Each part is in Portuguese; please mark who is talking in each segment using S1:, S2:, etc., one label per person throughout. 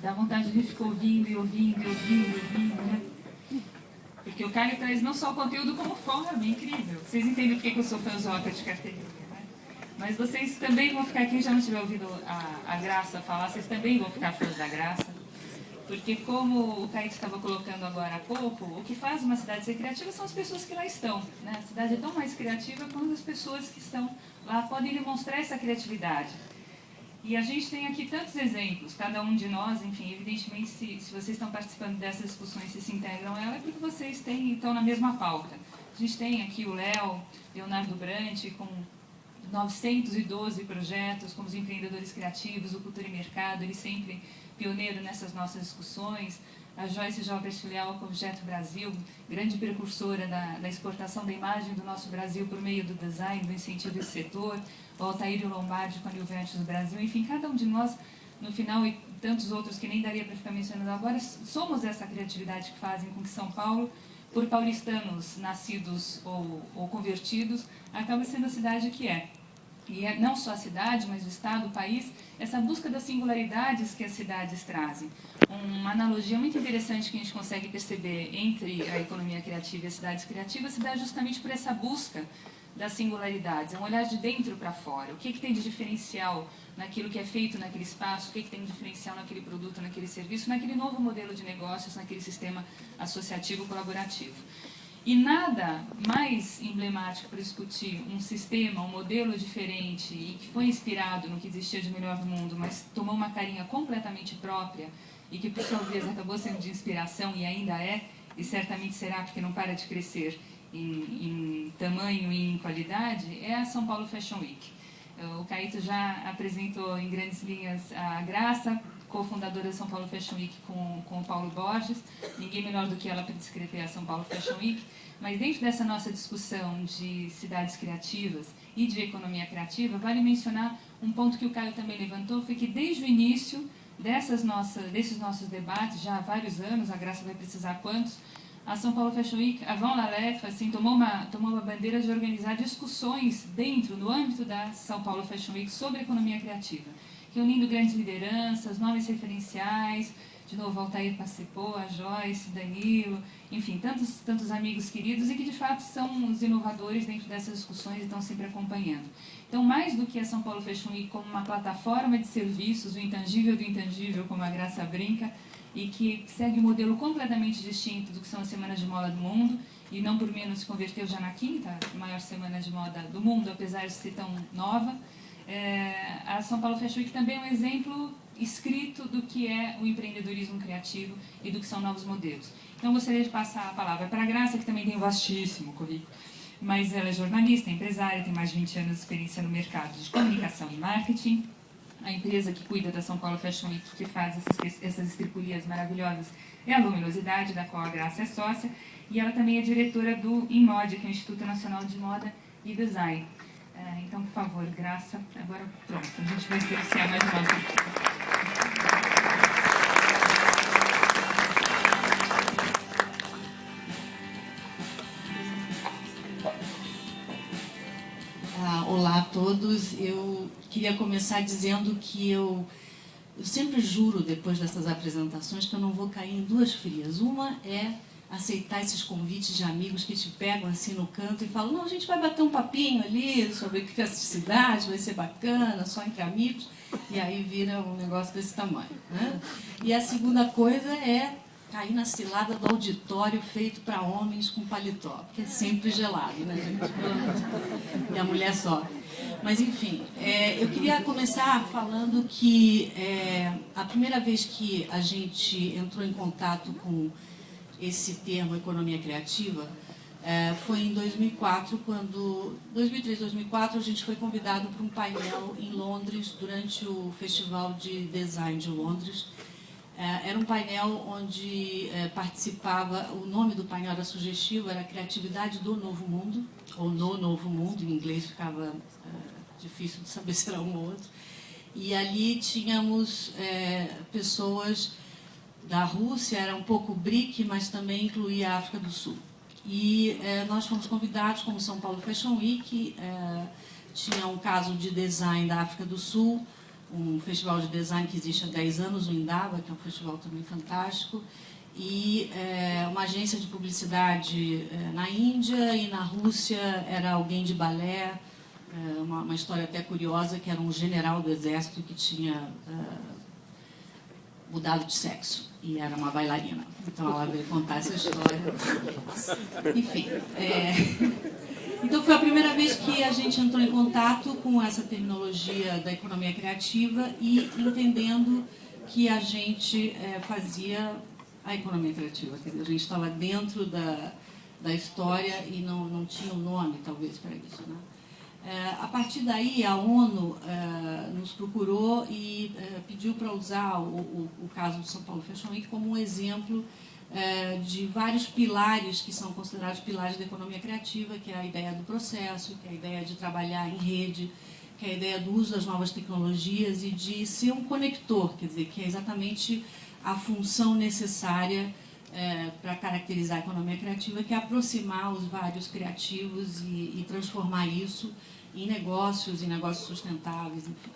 S1: dá vontade de ficar ouvindo e ouvindo e ouvindo e ouvindo, né? Porque o Caio traz não só o conteúdo, como forma, é incrível. Vocês entendem por que eu sou fãzoca de carteirinha, né? Mas vocês também vão ficar, quem já não tiver ouvido a Graça falar, vocês também vão ficar fãs da Graça. Porque como o Caio estava colocando agora há pouco, o que faz uma cidade ser criativa são as pessoas que lá estão, né? A cidade é tão mais criativa quando as pessoas que estão lá podem demonstrar essa criatividade. E a gente tem aqui tantos exemplos, cada um de nós, enfim, evidentemente, se vocês estão participando dessas discussões, se integram a ela, é porque vocês estão na mesma pauta. A gente tem aqui o Leonardo Brandt, com 912 projetos, como os empreendedores criativos, o Cultura e Mercado, ele sempre pioneiro nessas nossas discussões. A Joyce Jalbert Leal, com o Objeto Brasil, grande precursora da exportação da imagem do nosso Brasil por meio do design, do incentivo desse setor. O Altair Lombardi, com a New Ventures do Brasil. Enfim, cada um de nós, no final, e tantos outros que nem daria para ficar mencionando agora, somos essa criatividade que fazem com que São Paulo, por paulistanos nascidos ou convertidos, acaba sendo a cidade que é. E é não só a cidade, mas o Estado, o país, essa busca das singularidades que as cidades trazem. Uma analogia muito interessante que a gente consegue perceber entre a economia criativa e as cidades criativas se dá justamente por essa busca das singularidades, é um olhar de dentro para fora. O que tem de diferencial naquilo que é feito naquele espaço, o que tem de diferencial naquele produto, naquele serviço, naquele novo modelo de negócios, naquele sistema associativo colaborativo. E nada mais emblemático para discutir um sistema, um modelo diferente e que foi inspirado no que existia de melhor do mundo, mas tomou uma carinha completamente própria e que, por sua vez, acabou sendo de inspiração e ainda é, e certamente será porque não para de crescer em tamanho e em qualidade, é a São Paulo Fashion Week. O Caíto já apresentou em grandes linhas a Graça, cofundadora da São Paulo Fashion Week com o Paulo Borges. Ninguém melhor do que ela para descrever a São Paulo Fashion Week. Mas dentro dessa nossa discussão de cidades criativas e de economia criativa, vale mencionar um ponto que o Caio também levantou, foi que desde o início desses nossos debates, já há vários anos, a Graça vai precisar quantos, a São Paulo Fashion Week, avant la lettre, assim, tomou uma bandeira de organizar discussões no âmbito da São Paulo Fashion Week sobre economia criativa, reunindo grandes lideranças, nomes referenciais, de novo, Altair participou, a Joyce, Danilo, enfim, tantos amigos queridos e que, de fato, são os inovadores dentro dessas discussões e estão sempre acompanhando. Então, mais do que a São Paulo Fashion Week como uma plataforma de serviços, do intangível, como a Graça brinca, e que segue um modelo completamente distinto do que são as Semanas de Moda do Mundo, e não por menos se converteu já na quinta maior semana de moda do mundo, apesar de ser tão nova. A São Paulo Fashion Week também é um exemplo escrito do que é o empreendedorismo criativo e do que são novos modelos. Então, gostaria de passar a palavra para a Graça, que também tem um vastíssimo currículo, mas ela é jornalista, empresária, tem mais de 20 anos de experiência no mercado de comunicação e marketing. A empresa que cuida da São Paulo Fashion Week, que faz essas estripulias maravilhosas, é a Luminosidade, da qual a Graça é sócia, e ela também é diretora do InMod, que é o Instituto Nacional de Moda e Design. Então, por favor, Graça, agora pronto, a gente vai experienciar mais uma.
S2: Olá a todos. Eu queria começar dizendo que eu sempre juro, depois dessas apresentações, que eu não vou cair em duas frias. Uma é aceitar esses convites de amigos que te pegam assim no canto e falam: não, a gente vai bater um papinho ali sobre criatividade, vai ser bacana, só entre amigos, e aí vira um negócio desse tamanho, né? E a segunda coisa é cair na cilada do auditório feito para homens com paletó, que é sempre gelado, né, gente? E a mulher sofre. Mas, enfim, eu queria começar falando que a primeira vez que a gente entrou em contato com esse termo economia criativa foi em 2004, 2003, 2004, a gente foi convidado para um painel em Londres, durante o Festival de Design de Londres. Era um painel onde participava, o nome do painel era sugestivo, era Criatividade do Novo Mundo, ou No Novo Mundo, em inglês ficava difícil de saber se era um ou outro. E ali tínhamos pessoas da Rússia, era um pouco BRIC, mas também incluía a África do Sul. E nós fomos convidados, como São Paulo Fashion Week, tinha um caso de design da África do Sul, um festival de design que existe há 10 anos, o Indaba, que é um festival também fantástico, e uma agência de publicidade na Índia, e na Rússia era alguém de balé, uma história até curiosa, que era um general do exército que tinha mudado de sexo, e era uma bailarina. Então ela veio contar essa história. Enfim, então foi a primeira vez que a gente entrou em contato com essa terminologia da economia criativa e entendendo que a gente fazia a economia criativa. Quer dizer, a gente estava dentro da história e não tinha um nome, talvez, para isso, né? A partir daí, a ONU nos procurou e pediu para usar o caso do São Paulo Fashion Week como um exemplo de vários pilares que são considerados pilares da economia criativa, que é a ideia do processo, que é a ideia de trabalhar em rede, que é a ideia do uso das novas tecnologias e de ser um conector, quer dizer, que é exatamente a função necessária para caracterizar a economia criativa, que é aproximar os vários criativos e transformar isso em negócios sustentáveis, enfim,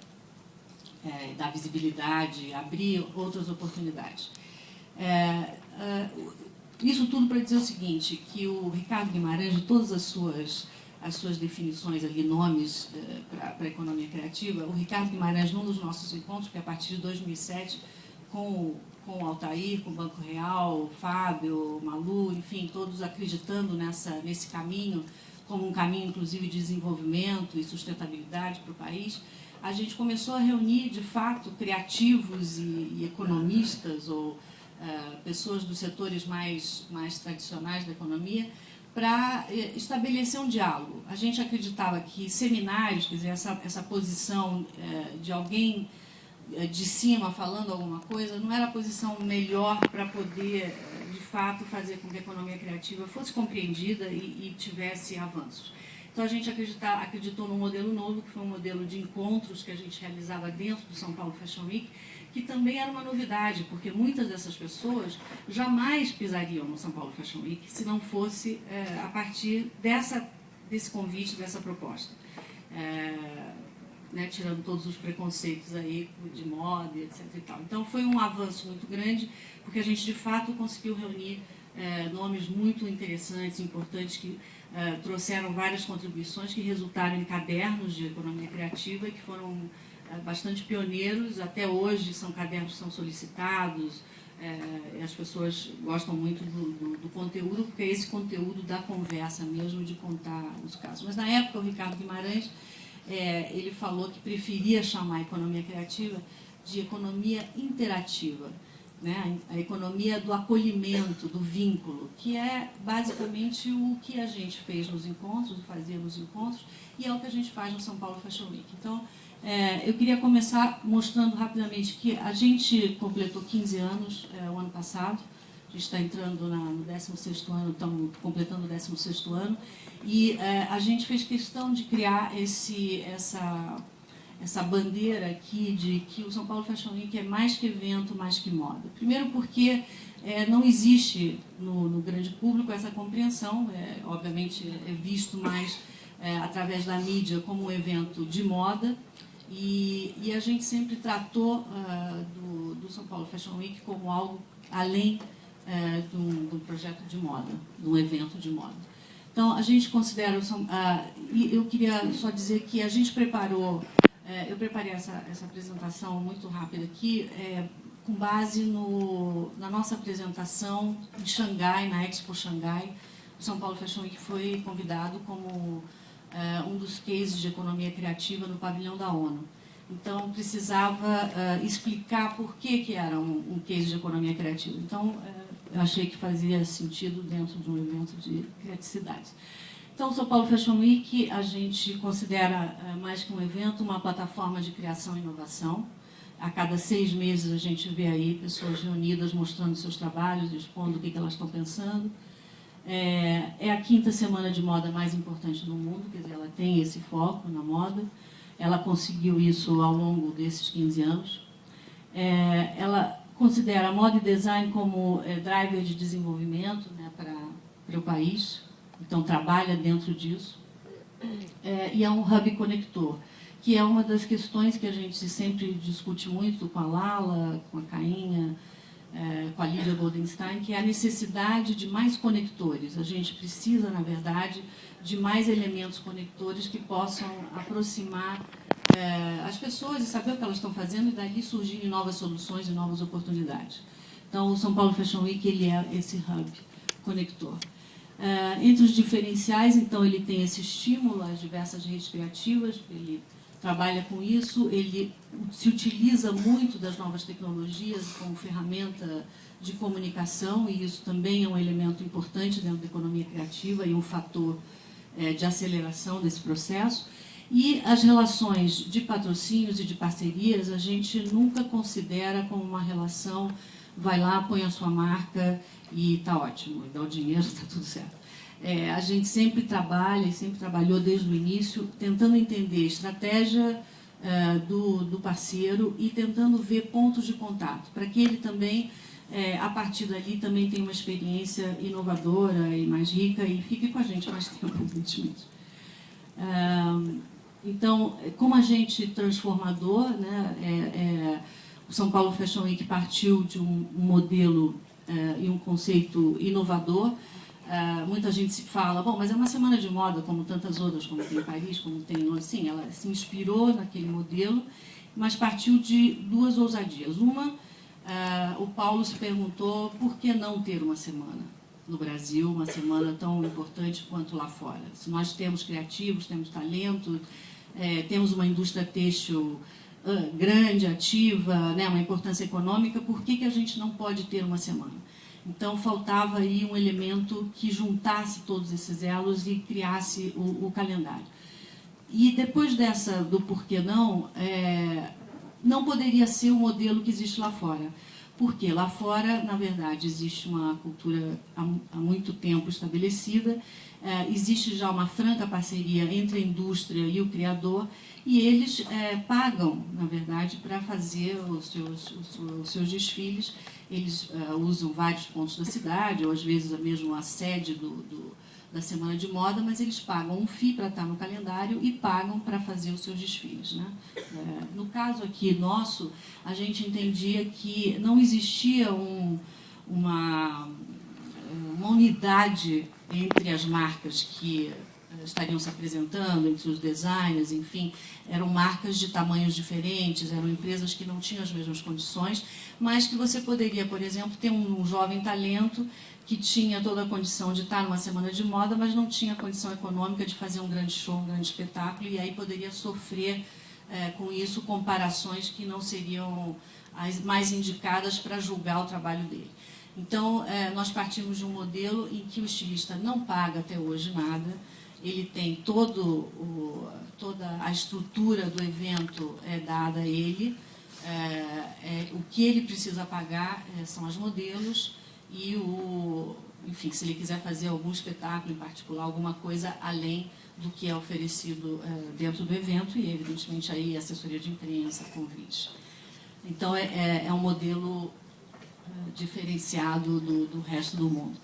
S2: dar visibilidade, abrir outras oportunidades. Isso tudo para dizer o seguinte, que o Ricardo Guimarães, de todas as suas definições ali, nomes para a economia criativa, o Ricardo Guimarães, num dos nossos encontros, que é a partir de 2007, com o Altair, com o Banco Real, o Fábio, o Malu, enfim, todos acreditando nesse caminho, como um caminho, inclusive, de desenvolvimento e sustentabilidade para o país, a gente começou a reunir, de fato, criativos e economistas ou pessoas dos setores mais tradicionais da economia para estabelecer um diálogo. A gente acreditava que seminários, quer dizer, essa posição de alguém de cima falando alguma coisa, não era a posição melhor para poder, de fato, fazer com que a economia criativa fosse compreendida e tivesse avanços. Então, a gente acreditou num modelo novo, que foi um modelo de encontros que a gente realizava dentro do São Paulo Fashion Week, que também era uma novidade, porque muitas dessas pessoas jamais pisariam no São Paulo Fashion Week se não fosse a partir desse convite, dessa proposta. Né, tirando todos os preconceitos aí de moda, etc. E tal. Então, foi um avanço muito grande, porque a gente, de fato, conseguiu reunir nomes muito interessantes, importantes, que trouxeram várias contribuições que resultaram em cadernos de economia criativa e que foram bastante pioneiros. Até hoje, são cadernos que são solicitados, e as pessoas gostam muito do conteúdo, porque é esse conteúdo da conversa mesmo, de contar os casos. Mas, na época, o Ricardo Guimarães ele falou que preferia chamar a economia criativa de economia interativa, né? A economia do acolhimento, do vínculo, que é basicamente o que a gente fez nos encontros, fazia nos encontros, e é o que a gente faz no São Paulo Fashion Week. Então, eu queria começar mostrando rapidamente que a gente completou 15 anos o ano passado. A gente está entrando no 16º ano, estamos completando o 16º ano, e a gente fez questão de criar essa bandeira aqui de que o São Paulo Fashion Week é mais que evento, mais que moda. Primeiro porque não existe no grande público essa compreensão, obviamente é visto mais através da mídia como um evento de moda, e a gente sempre tratou do São Paulo Fashion Week como algo além de um projeto de moda, de um evento de moda. Então, a gente considera... E eu queria só dizer que a gente preparou... eu preparei essa apresentação muito rápida aqui, com base na nossa apresentação em Xangai, na Expo Xangai. O São Paulo Fashion Week foi convidado como um dos cases de economia criativa no pavilhão da ONU. Então, precisava explicar por que era um case de economia criativa. Então, eu achei que fazia sentido dentro de um evento de criaticidade. Então, o São Paulo Fashion Week, a gente considera mais que um evento, uma plataforma de criação e inovação. A cada 6 meses a gente vê aí pessoas reunidas mostrando seus trabalhos, expondo o que elas estão pensando. É a 5ª semana de moda mais importante do mundo, quer dizer, ela tem esse foco na moda. Ela conseguiu isso ao longo desses 15 anos. Ela considera a moda e design como driver de desenvolvimento, né, para o país. Então, trabalha dentro disso. E é um hub conector. que é uma das questões que a gente sempre discute muito com a Lala, com a Cainha, com a Lídia Goldenstein, que é a necessidade de mais conectores. A gente precisa, na verdade, de mais elementos conectores que possam aproximar as pessoas e saber o que elas estão fazendo e dali surgirem novas soluções e novas oportunidades. Então, o São Paulo Fashion Week ele é esse hub conector. Entre os diferenciais, então, ele tem esse estímulo às diversas redes criativas, ele trabalha com isso, ele se utiliza muito das novas tecnologias como ferramenta de comunicação, e isso também é um elemento importante dentro da economia criativa e um fator de aceleração desse processo. E as relações de patrocínios e de parcerias, a gente nunca considera como uma relação, vai lá, põe a sua marca e está ótimo, dá o dinheiro, está tudo certo. A gente sempre trabalha e sempre trabalhou desde o início tentando entender a estratégia do parceiro e tentando ver pontos de contato, para que ele também, a partir dali, também tenha uma experiência inovadora e mais rica e fique com a gente mais tempo, evidentemente. Então, como agente transformador, né, o São Paulo Fashion Week partiu de um modelo e um conceito inovador. Muita gente se fala, bom, mas é uma semana de moda, como tantas outras, como tem em Paris, como tem em Londres. Sim, ela se inspirou naquele modelo, mas partiu de duas ousadias. Uma, o Paulo se perguntou por que não ter uma semana no Brasil, uma semana tão importante quanto lá fora. Se nós temos criativos, temos talento, temos uma indústria têxtil grande, ativa, né, uma importância econômica, por que a gente não pode ter uma semana? Então, faltava aí um elemento que juntasse todos esses elos e criasse o calendário. E depois do porquê não, não poderia ser o modelo que existe lá fora. Porque lá fora, na verdade, existe uma cultura há muito tempo estabelecida, existe já uma franca parceria entre a indústria e o criador, e eles pagam, na verdade, para fazer os seus desfiles. Eles usam vários pontos da cidade, ou às vezes mesmo a sede da Semana de Moda, mas eles pagam um FII para estar no calendário e pagam para fazer os seus desfiles, né? No caso aqui nosso, a gente entendia que não existia uma unidade entre as marcas que estariam se apresentando, entre os designers, enfim, eram marcas de tamanhos diferentes, eram empresas que não tinham as mesmas condições, mas que você poderia, por exemplo, ter um jovem talento que tinha toda a condição de estar numa semana de moda, mas não tinha condição econômica de fazer um grande show, um grande espetáculo, e aí poderia sofrer com isso comparações que não seriam as mais indicadas para julgar o trabalho dele. Então, nós partimos de um modelo em que o estilista não paga até hoje nada, ele tem toda a estrutura do evento dada a ele, o que ele precisa pagar são as modelos e enfim, se ele quiser fazer algum espetáculo em particular, alguma coisa além do que é oferecido dentro do evento e, evidentemente, aí assessoria de imprensa, convite. Então, é um modelo diferenciado do resto do mundo.